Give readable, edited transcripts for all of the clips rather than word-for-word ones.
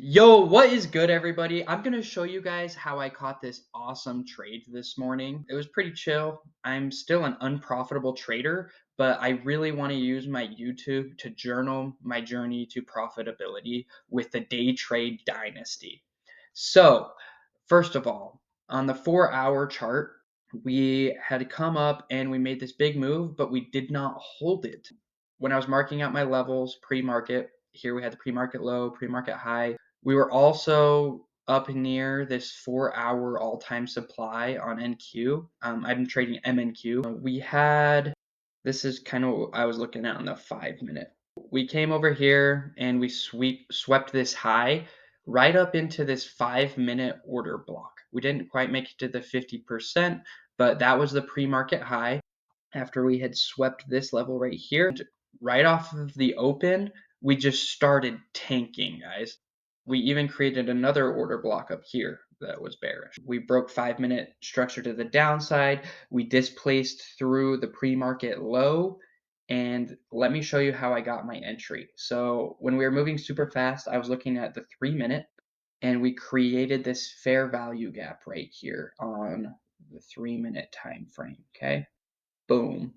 Yo, what is good, everybody? I'm going to show you guys how I caught this awesome trade this morning. It was pretty chill. I'm still an unprofitable trader, but I really want to use my YouTube to journal my journey to profitability with the day trade dynasty. So, first of all, on the 4-hour chart, we had come up and we made this big move, but we did not hold it. When I was marking out my levels pre-market, here we had the pre-market low, pre-market high. We were also up near this 4-hour all-time supply on NQ. I've been trading MNQ. We had, this is kind of what I was looking at on the 5-minute. We came over here and we swept this high right up into this 5-minute order block. We didn't quite make it to the 50%, but that was the pre-market high after we had swept this level right here. Right off of the open, we just started tanking, guys. We even created another order block up here that was bearish. We broke 5-minute structure to the downside. We displaced through the pre-market low. And let me show you how I got my entry. So when we were moving super fast, I was looking at the 3-minute and we created this fair value gap right here on the 3-minute time frame. Okay. Boom.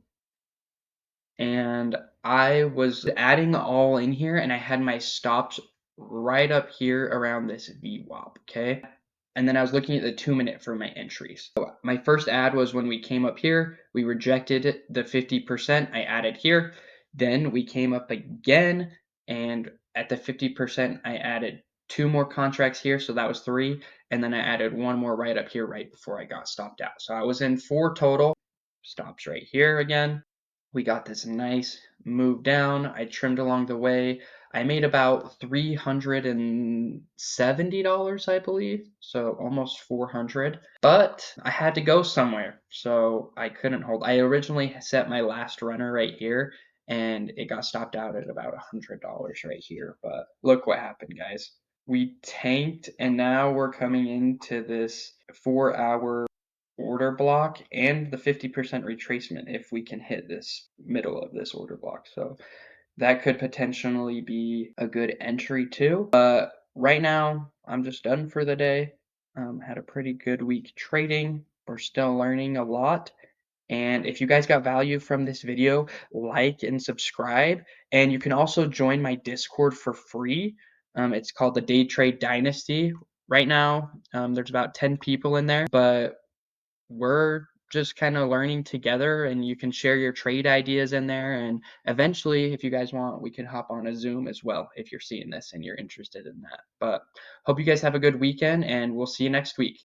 And I was adding all in here and I had my stops right up here around this VWAP, okay? And then I was looking at the 2-minute for my entries. So my first add was when we came up here, we rejected the 50%, I added here. Then we came up again and at the 50%, I added 2 more contracts here, so that was 3. And then I added 1 more right up here right before I got stopped out. So I was in 4 total. Stops right here again. We got this nice move down. I trimmed along the way. I made about $370, I believe, so almost 400. But I had to go somewhere, so I couldn't hold. I originally set my last runner right here, and it got stopped out at about $100 right here. But look what happened, guys. We tanked, and now we're coming into this 4-hour order block and the 50% retracement if we can hit this middle of this order block. So that could potentially be a good entry too. But right now, I'm just done for the day. Had a pretty good week trading. We're still learning a lot. And if you guys got value from this video, like and subscribe. And you can also join my Discord for free. It's called the Day Trade Dynasty. Right now, there's about 10 people in there, but we're just kind of learning together, and you can share your trade ideas in there, and eventually, if you guys want, we can hop on a Zoom as well if you're seeing this and you're interested in that. But hope you guys have a good weekend, and we'll see you next week.